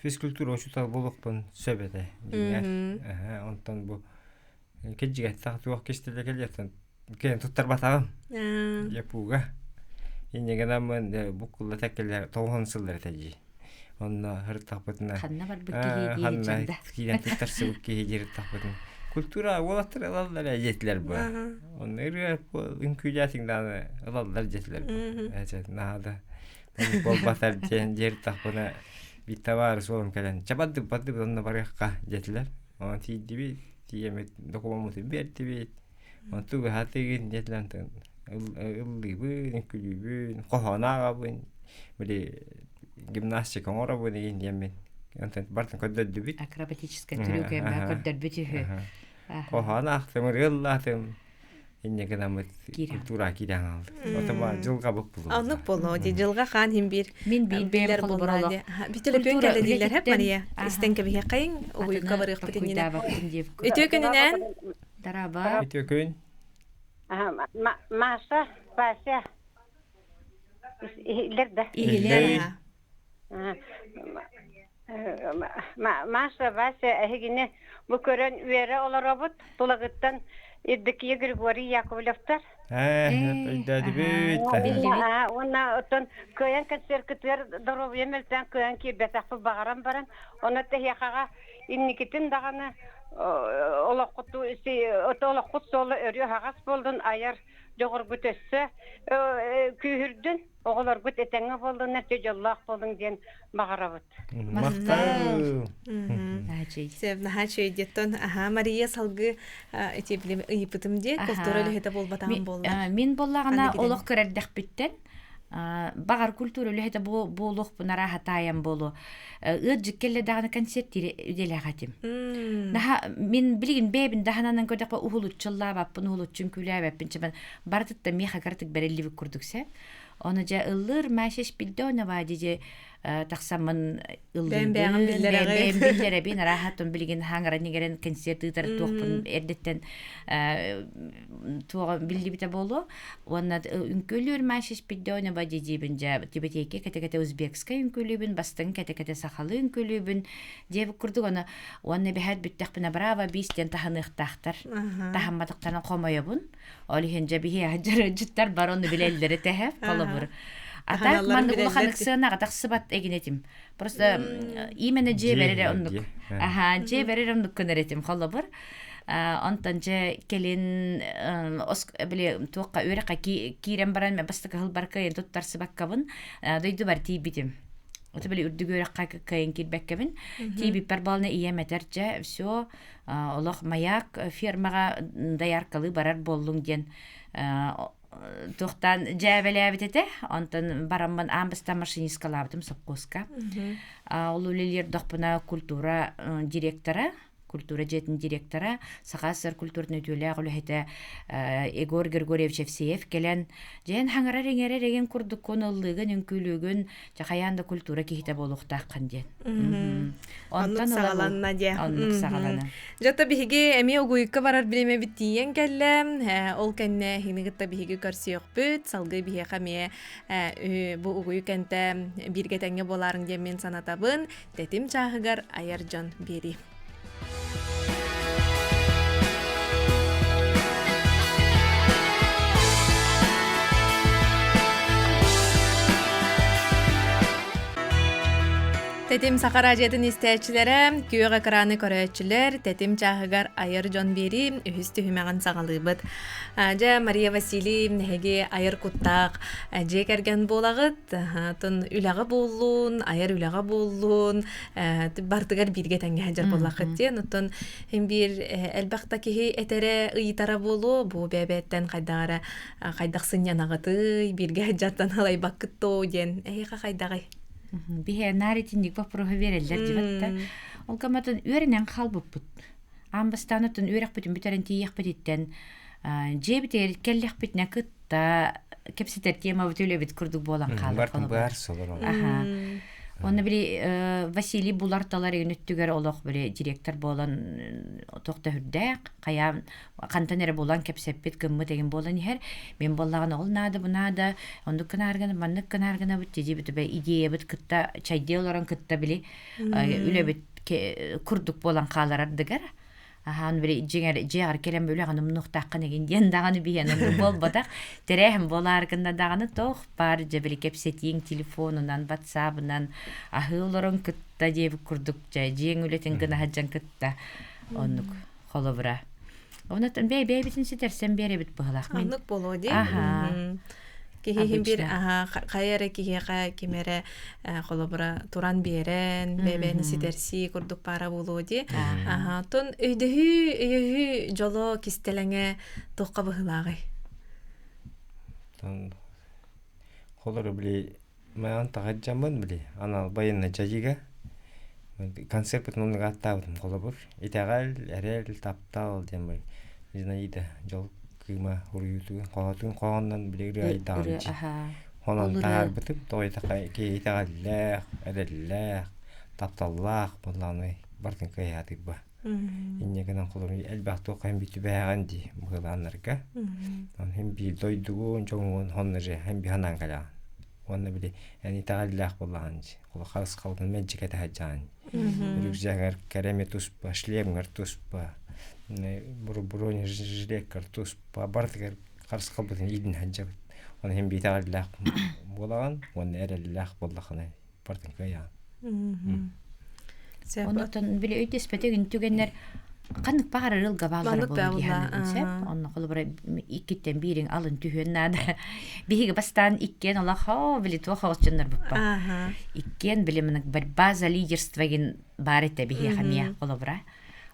физкультура очутал болукпун сөбөдө. Онтон бу кеджиге тактуак кестеле келетен кен туттар батагым. Япуга. Инегенамын букулла текелер 90-жылдар тежи. Онна хыртакпытына. Ханна бар букки ханна киен туттарсы букки жер такпытын. Культура олаттыр алалар жетилер бу. Оннары инкүлятиңдан алалар жетилер. Эже нада. Бол батар жер такпына бит товар солом келен. Чабады онна баракка жетилер. Он тиди тиемет документ берти. Он туга хатыгын жетилентен. Ыллыбын, күлүбүн, кохонагабын. Били гимнастика оңорабын деген демен. Онтан бартын көддөдү бит. Акробатическая трюкка көддөдү бит. Кохонактым, ыллатым. Иннегенамыт культура кирен алды. Отоба жылга бок болду. Анык боло, жылга хан хим бир. Мен билер болду. Бителепен келдилер хеп Мария. Истенке бие кайын, уйка барык битинен. Өтөкөнүнөн Дараба. Өтөкөн. Маша, Вася. Илер. Маша, Вася, эгине бу көрөн үере олоробут, тулагыттан Эддикие Григорий Яковлевтар. Онна отон көйен концерттер здоровье мелтен көйен ки бетахпы багарам баран. Онна техяга инникитин даганы олоққуту олоққут солы өрү хагас болдун аяр жогоргут өссө күйүрдүн оголоргут этеңе болдун нерсе жоллак болдун диен багарабыт. Мактау. Сев наха чөйдеттон Мария салгы эти билем ыйпытым де культура лехете болбатаган болду. Мен боллагана олох көрөрдөх биттен. Багар культура лехете болух бунара хатаян болу. Ыджиккелле даганы концерттери үделегатим. Наха мен билген бебин дахананан көдөк ухулуччуллаап ухулуччун күләбеп бинчебен бардытта меха картык берелли курдуксе. Оны жа ыллыр мәшеш билдона вадиже тахсамын ыллыр бен рахатын билген хангара нигерен концерттер туопун эрдеттен туога билдибите болу. Оны үнкөлөр мәшеш билдона вадиже бен жа тибетеке кете узбекская үнкөлөбүн бастын кете сахалы үнкөлөбүн деп курдук оны бехат биттехпина брава бистен таханыктактар тахамматыктан комоёбун. Олихен жабихи ажыр жуттар барону билелдери техеп колобур. Атак манды улаханык сыгынага таксыбат эгинетим. Просто именно же берере ондук. Же берере ондук көнеретим колобур. Онтон же келин биле туакка өрөка кирен баран мен бастык хылбарка ен туттар сыбаккабын. Дойду бар тийбитим. Это были урдугөракка кайын кирбеккебин. Тийбип барбалны иеметерче всё олох маяк фермага даяркалы барар боллуң ден тохтан жабелебитете онтон барамман амбыста машинисткалабытым сопкоска. Олулелер дохпуна культура директора культура жетин директора Сахасар культурный өтөлө агылыхете Егор Григорьевич Евсеев келен жен хаңара реңере реген курдук коноллыгын үнкүлүгүн жакаянда культура кихите болуктаккан ден. Онтон сагаланна де. Оннук сагалана. Жата биһиги эми угуйка барар билеме биттиен келле. Ол кенне хинигитта биһиги көрсөйөкпүт. Салгы биһи хаме бу угуйкенте биргетеңе боларың деп мен санатабын. Тетим чагыгар Аяржан бери. Тетим сакара жетин истечилere, күйөг экраны көрөчүлөр, тетим чагыгар Айыр жон бери үстү хүмөгөн сагалыбыт. Жа Мария Васильевна неге айыр куттак, же керген болагыт, тон үлөгө боллун, айыр үлөгө боллун, бартыгар бирге теңге хажар боллакыт ден, тон бир элбакта кихи этере ыйтара болу, бу бебеттен кайдагара кайдаксын янагыты, бирге хажаттан алай бакытто ден, эйка кайдагай. Бихе наритинник вопросы верелдер диватта. Ол каматын өренен халбыппыт. Амбастанытын өрекпытын бүтерен тиекпытиттен. Жебитер келлекпитне кытта кепситер тема бүтөлөбүт курдук болан калды. Бартын бар солор. Оны бири Василий Буларталар өнүттүгөр олох бири директор болан токта хүрдәк, кая кантанере болан кепсеппит кыммы деген болан хер. Мен боллаган ол нада бунада, онду кынарганы, маннык кынарганы бит жибит бе идея бит кытта чайделоран кытта били үлөбит курдук болан каларардыгар. Ахан бери жегер келем бөлө ганым нуктаккан эген дендаганы биянын болбадак терехим боларгында даганы тох бар жебели кепсетиң телефонунан WhatsApp-ынан ахылорон кытта деп курдук жең үлетен гына хаджан кытта онук холобра. Онотон бебитин ситерсен беребит быгалак мен. Аннык болоди. Кихихин бир кайары кихиха кимере холобра туран берен бебени ситерси курдук пара болоди. Тон өйдү жоло кистелеңе токка быгылагы. Тон холору били мен тагажамын били ана байына жажига концерт бүтүн гаттабым холобур итагал эрел таптал демей жинаида жол кыма уруюту колотун коондан билери айдаган. Honон таар битип тойта кейтагаллах, эделлах, тапталлах буланы бартын каятып ба. Иннегенен колорун элбактуу кайын битү байган ди буланарга. Ан би дойдугун жоңун хоннеже хем би ханан кала. Онна били яни тагаллах буланчы. Кол хас калган менчике тахажан. Рюкзагар кереметус башлемгар туспа. Не броня жилет картус по бартыгар карсы калбытын идин хаджаб. Он хем битагаллах булаган, он эреллах буллахны бартын кая. Онотон биле өйтеспетеген түгеннер Канык багар ылга балдар Маннык болду баалла, диханын онно колбара иккиттен бирин алын түһүннада биһиге бастан иккен ола хо били тухогчундар буппа Ага. иккен билимин борьба за лидерство ген бар эте биһи хамия колбара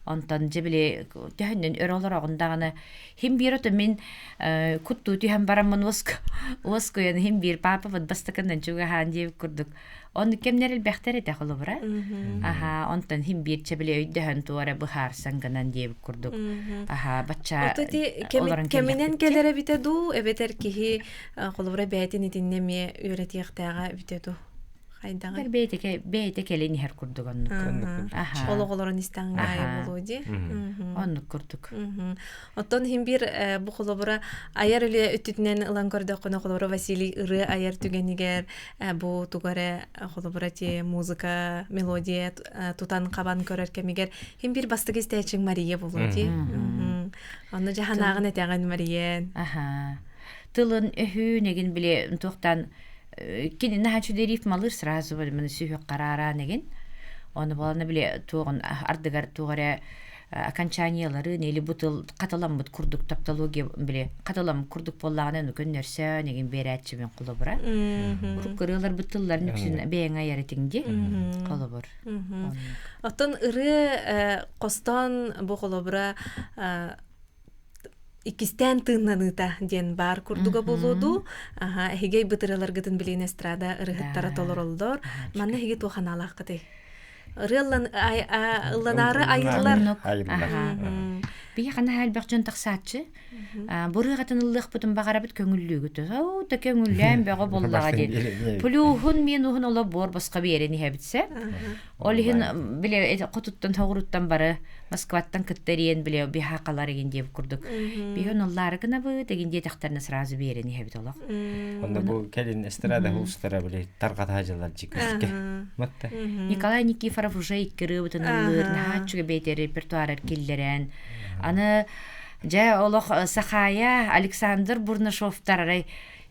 онтон жебили төһүннен өрөлөрөгүндаганы хим бирото мен кутту түһәм барамын воско ян хим бир папа вот бастакандан чуга хан дип курдук он кемнерил бехтер эте колбара аха онтон хим бир жебили өйдөһөн туара бухар санганан дип курдук аха бача Ототи кеминен келере битеду эбетер кихи колбора бәйтин итиннеме үйрәтияктага битеду. Хайдага. бер бейте келени хер курдук онну аха Ологолорон истангай Аха. болуди. онну курдук Оттон химбир бу колобора аяр үле өттүтүнен ылан көрдө коно колобора Василий ыры аяр түгенигер бу тугаре колобора те музыка мелодия тутан кабан көрөр кемигер химбир бастыгы истечиң Мария болуди. Онно жаханагын этеген Мария. аха тылын өһүү неген биле тохтан кини нахачу дериф малыр сразу мен сүйөк карара неген оны баланы биле туган ардыгар тугаре окончаниялары нели бутыл каталам бут курдук таптология биле каталам курдук боллаган көннөрсө неген берәтчи мен кулубура урук кырылар бутыллар нүксүн бең аярытыңди колобур Оттон ыры костон бу колобора икистен тыннаныта ден бар курдуга болуду. Ага, хигей бытыралар гытын билин эстрада ырыгыттара толоролдор. Манна хиги туханалах кыты. Ырыллан ылланары айыллар. бия хана хал бакчон таксаатчы бурыгатын ыллык бутун багарабыт көңүллүгүтө о та көңүллән бага боллага ди плюхун мен ухун ола бор баска берени хабитсе олихин биле котуттан тогуруттан бары Москваттан кыттериен биле бихакалар еген деп курдук биһон оллары гына бу дегенде тактарына сразу берени хабит олак Онда бу келин эстрада хустара биле таргата жалар жикке. Матта. Николай Никифоров уже иккирыбытын ыллыр нахачуга бейте репертуар киллерен аны жа олох Сахая Александр Бурнашовтар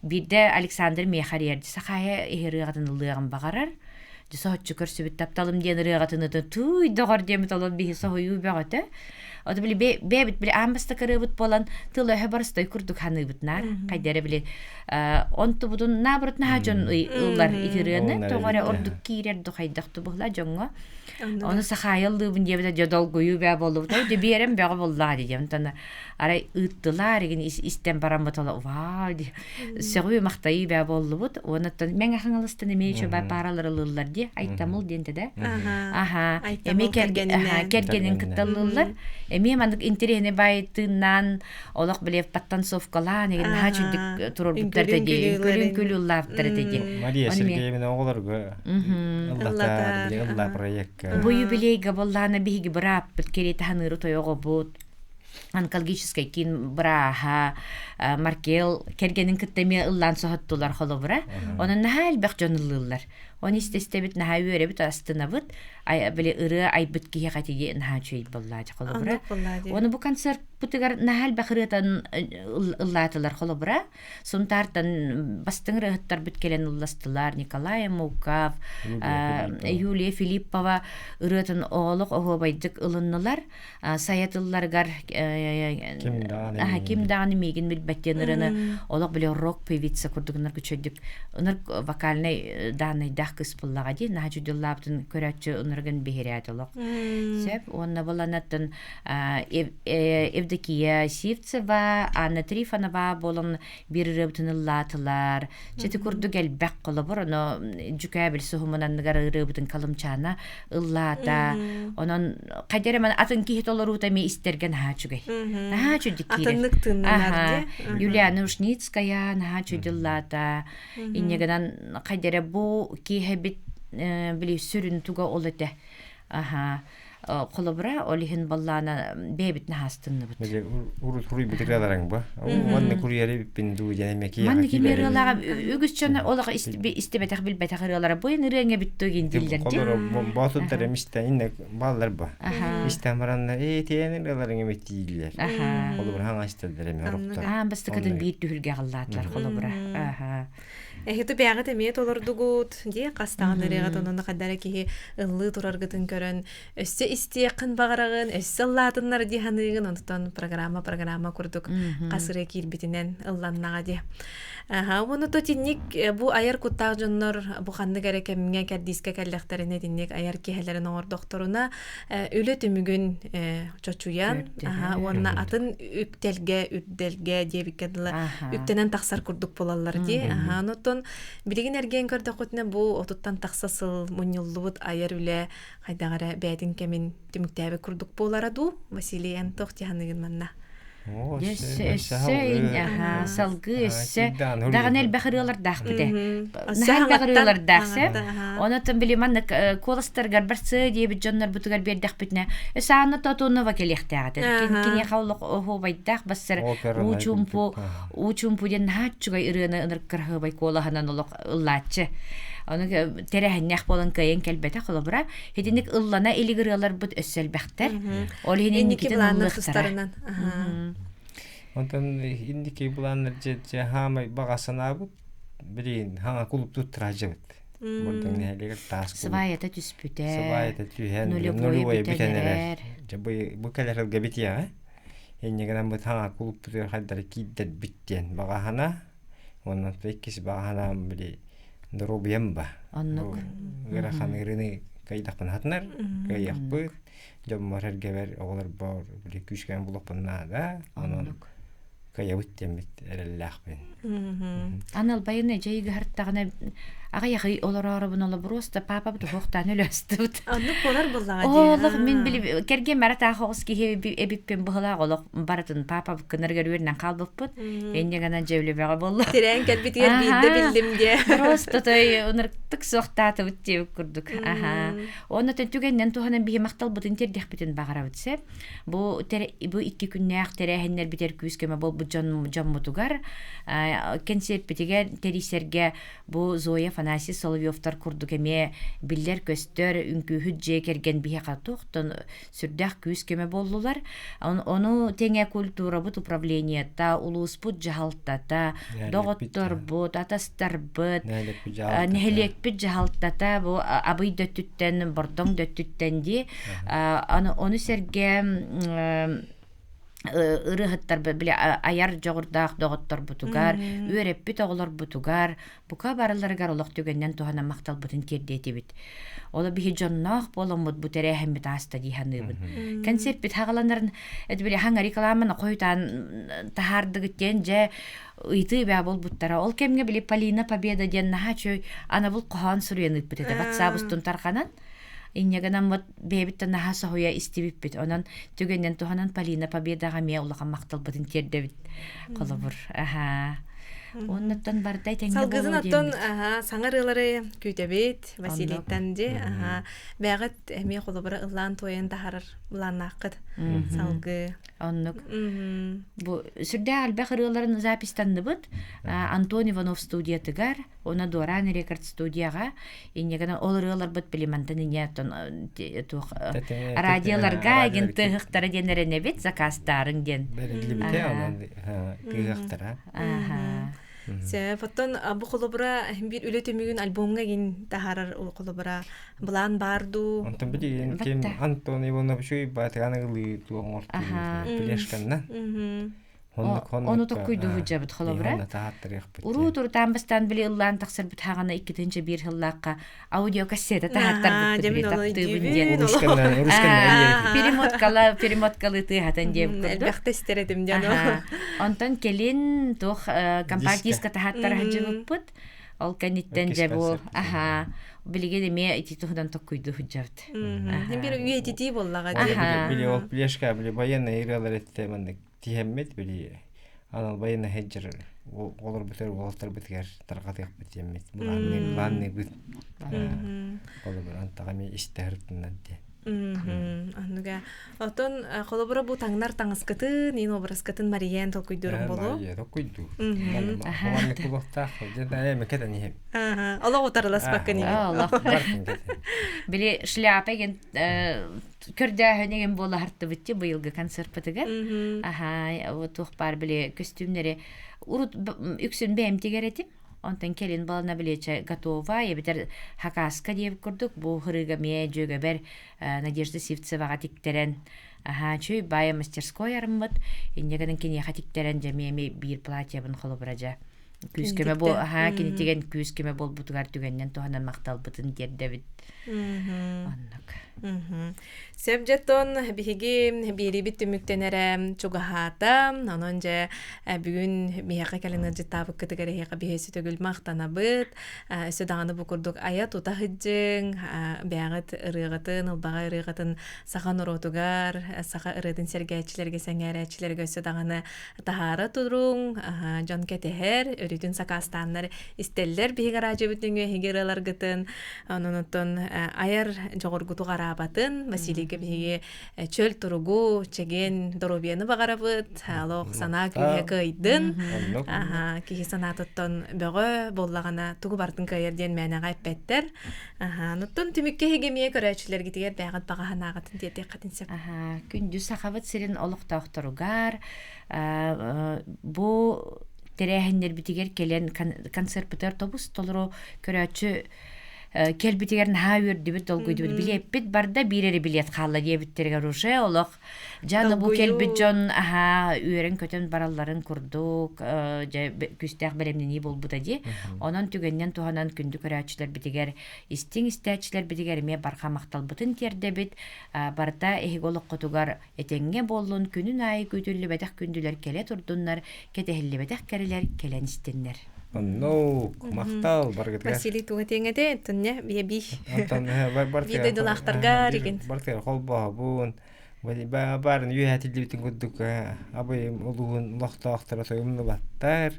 бирде Александр Мехарьерди Сахая эрыгатын ыллыгын багарар жосочу көрсөбүт тапталым ден эрыгатын туй догор демит олот бихи сохою багата Ода били бебит били амбаста кырыбыт болан тылы хабарстай курдук ханыбытнар кайдары били онту будун набрут нахажон ыллар итирыны тогоре ордук кирер духайдакту бугла жоңго Оны сахайылдыбын дебіде жодол гою бә болуп та де берем бәгы болла дигем тана арай ыттылар еген истен бараматала вау ди сөгү мактай бә боллубут онаттан мен хаңалыстын эмече ба паралар ыллар ди айтамыл денде да аха эме кергенин кытталылар эме мандык интерене байтынан олак билеп паттансовкала деген хачудик турурбуттар деди күлүллаптар деди Мария Сергеевна оголорго ылла проект Бу юбилейга боллана биһиги брап керете ханыры тойого бут онкологический кин браха маркел кергенин кыттеме ыллан сохоттулар холобура онун нахал бак жонуллар оны истестебит наха өребит астынабыт ай биле ыры айбыт кие катиги наха чөй боллажы холобура оны бу концерт бутыгар нахал бахырытан ыллатылар холобура сунтартан бастың рыгыттар бүткелен улластылар Николай Мукав Юлия Филиппова ырытын оолук огобайдык ылыннылар саятылларгар Ким Даны меген билбеттен ырыны олук биле рок певица курдугунар күчөдүк ыныр вокальный данный дахкыс буллага ди нахажудуллаптын көрөчү ыныргын бехерят олук сеп онна боланаттын Евдокия Сивцева Анна Трифонова болон бир рыбтыныллатылар чети курдук элбек колобур оно жукабил сухумунанныгар рыбтын калымчана ыллата онон кайдереман атын кихит олорута ме истерген хачугай нахачудик Атыннык тыннар ди Юлия Нушницкая нахачудиллата иннегенан кайдере бу кихебит били сүрүн туга олете аха колобра олихин баллана бебит нахастынны бут урут хуруй битираларың ба манны курьери бинду жанемеки манны кимерлага үгүсчөн олага истебетак билбетакыралар буйын иреңе биттөген дилдер ди басыттар эмисте инне балдар ба истемаранна тиенелерин эметилер колобра хаңаштылдар эме ороктор бастыкатын бийит түһүлгө каллаатлар колобра Эхиту бягат эмиет олордугут ди кастагынырыга тонуна кадара ки ыллы тураргытын көрөн өссө истиякын багарагын өссө латыннар ди ханыгын онтон программа курдук касыры кирбитинен ылланнага ди. Уну то тинник бу аяр куттаг жоннор бу ханны керекемге каддиске келлектерине тинник аяр кихелерин оңор докторуна өлө түмүгүн чочуян онна атын үдделге дебиккедла үктенен таксар курдук болалар ди. Онотон билигин эрген көрдөкөтүнө бу отуттан таксасыл муньуллубут аяр үле хайдагара бэдин кемин түмүктәбе курдук болараду Василий Антох тиһаныгын манна. Салгы өссө даган эл бахырылар дахпыды. Нахал бахырылар дахсы. Онотон билиман коластаргар барсы диебит жоннор бутугар бердахпытна. Эсаны тотунова келехтагы. Кине хавлык хобайдах бассыр учумпу ден хачуга ирыны ыныркыр хобай колаханан олок ыллачы. Оны терехнях болан кайын келбете холобра. Хединик ыллана илигиралар бут өссөлбәхтер. Ол хинникитен ыллыктар. Онтон индики буланнар же хамай багасына бут билин хана кулуп туттыражыбыт. Бурдан нелегер тас. Сваята түспүтэ. Сваята түһен нулевой битенелер. Же бу келер габития. Эннегенен бут хана кулуп туттыр хаддар киддет биттен багахана. Оннан текис багахана били дробьемба. Оннук. Герахан ирини кайдакпын хатнар. Кайякпыт. Жоммарар гевер оглар бар били күшкен булапынна да. Оннук. Каябыт темит эреллахпен. Анал байына жайга харттагына ага яхы олорорубун ола просто папа бу хоктан өлөстүт. Анны колар буллага ди. Олог мен билип керген марата хогски эбиппен быгыла олог баратын папа кынырга өрнөн калбыппыт. Энне гана жевлебеге болду. Терен келбитер бийде билдим де. Просто той уныртык соктаты үттеп курдук. Оны төгеннен туханан бие мактал бутын тердехбитин багара үтсе. Бу 2 күннәк терехеннер битер күскеме бол бу жоммутугар концерт битиге терисерге бу Зоя Фанасий Соловьевтар курдук эме биллер көстөр үңкү же керген бияка токтон сүрдах күскеме болдулар. Ону теңе культура бут управление та улус бут жахалтата доготтор бут атастар бут нехелек бит жахалтата бу абый дөттүттен бордоң дөттүттен ди ону серге ырыхыттар биле аяр жогурдаак доготтор бутугар үреппит оголор бутугар бука барыларгар олох төгеннен тухана мактал бутун тердетибит ола бихи жоннох боломут бутерехем бит аста диханыбыт концерт бит хагаланарын биле хаңа рекламаны койтан тахардыгыттен же ыйты бя бол буттара ол кемге биле Полина Победа ден нахачой ана бул кохан сүренит бит ватсабыстун тарканан иннегенен вот бебиттен нахаса хоя истибиппит онан түгеннен туханан Полина Победага ме улака мактал бутун тердебит колобур оннаттан бардай теңге болу Салгызын аттон саңарылары күйтебит Василиттан де бәгат эме колобура ыллан тоен тахарар буланнакыт салгы оннук бу сүрдө албахырыларын запистанды бут Антон Иванов студиятыгар она Доран рекорд студияга иннегена олырылар бут билимантан инятон радиоларга агенттыктары денерене бит заказтарын ден Берилибите анан кыяктара. Потон бу колобура бир үлө төмүгүн альбомга кин тахарар колобура булан барду. Онтон билген кем Антон Иванов шуй батыганы туоңорт билешканна. Onu da kuydu hüccabıt xolobra. Uru tur tambastan bile ıllan taqsir bit hagana 2-nji bir hillaqqa audio kasseta tahattar bit bile taqtı перемоткалы ты хатан деп курду. Бахта стередим жано. Онтон келин тох компакт диска тахаттар хажыбыппыт. Ол каниттен жабу. Билиге деме ититудан токуйду хужжабыт. Бир үйе тити боллага деп. Биле ол плешка биле баянна иралар эттемендик тиеммет биле. Анал баянна хеджер олор битер олтар битер таргатык битеммет. Буланны бит. Олор антагами истертинен де. Аннуга отон колобура бу таңнар таңыскытын, ин образкытын Мариен толкуйдурун болу. Мария толкуйду. Маманы кулакта, жада эме кетен иһем. Алла отарлас баккани. Алла. Биле шляпаген көрдәһенеген бола хартты битти быйылгы концерт битиге. Вот тух бар биле костюмнери урут үксүн бем тигеретип. онтан келин балана билече готова, я битер хакаска диеп курдук, бу хырыга мие жөгө бер Надежда Сивцевага тиктерен. Чүй бая мастерской арыммыт, иннегенен кене хатиктерен жамиэми бир платьябын холобуража. Күскеме бол, кенетеген күскеме бол бутугар түгеннен туханан макталбытын дердебит. Оннак. Сөп жеттон биһиги биирибит түмүктенере чугаһаата, онон же бүгүн миһака калена жыттаабык кытыгара хиэка биһэси төгүл мактанабыт, өсө даганы букурдук ая тутахыджың, бээгыт ырыгатын, ылбага ырыгатын сахан оротугар, саха ырыдын сергәчилерге, сәңәрәчилерге өсө даганы тахара туруң, жон кетехер, өрүтүн сакастаннар истеллер биһигара ажыбытын үһигералар гытын, ононуттон аяр жогоргуту гарабатын, Василийге биһиги чөл туругу, чеген доробияны багарабыт, алох сана күйе кыйдын, кихи санатыттон бөгө боллагана тугу бартын кайерден мәнәгә әппәттер. Нуттон түмүкке хигемие көрәчләр гитигер бәгат багаһанагатын диете катынсып. Күндүз сахабыт сирен олуктахтыругар, бу терәһендер битигер келен концертпытер тобус толуру көрәчү келбитигерин хавер дибит долгуйдубит билеппит барда бирери билет халла дебиттерге руше олох жаны бу келбит жон үйөрен көтөн баралларын курдук күстәк беремнени болбута ди онон түгеннен туханан күндү көрәчләр битигер истиң истәчләр битигер ме барха макталбытын тердебит барда эхиголок котугар этеңге боллун күнүн ай күтүллү бетек күндүлөр келе турдуннар кетехилли бетек керилер келен истеннер. No, мактал баргытгар. Василий тугатеңеде төнне биби. Антон Биде дулахтарга риген. Бартер холба бун. Барын юхатилдибитин күдүк. Абый улуун лохтаактара союмну баттар.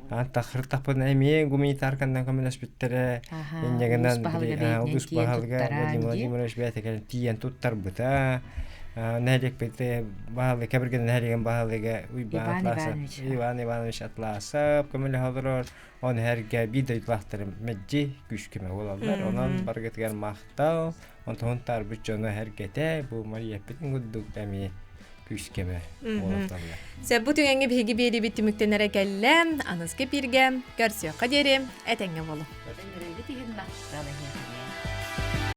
Анта хыртапын эми гуманитаркандан коммунаст биттере. Эннегенен улус баалга Владимирович бетеген тиен туттар бута. Нәлек бите баалы кабырген нәлеген баалыга Иван Иванович Атласов көмөлө халдырор. Он һәргә биде лахтырым мәҗи күшкеме булалар. Онан баргытган мактау, он тонтар бүчөне һәргәтә бу Мария битин гудук тами күшкеме булалар. Сәбу түгәнгә биһиги бири бит түмүктенере келле, аныске бирге, көрсө кадери, этеңге болу. Этеңге битиген макталы.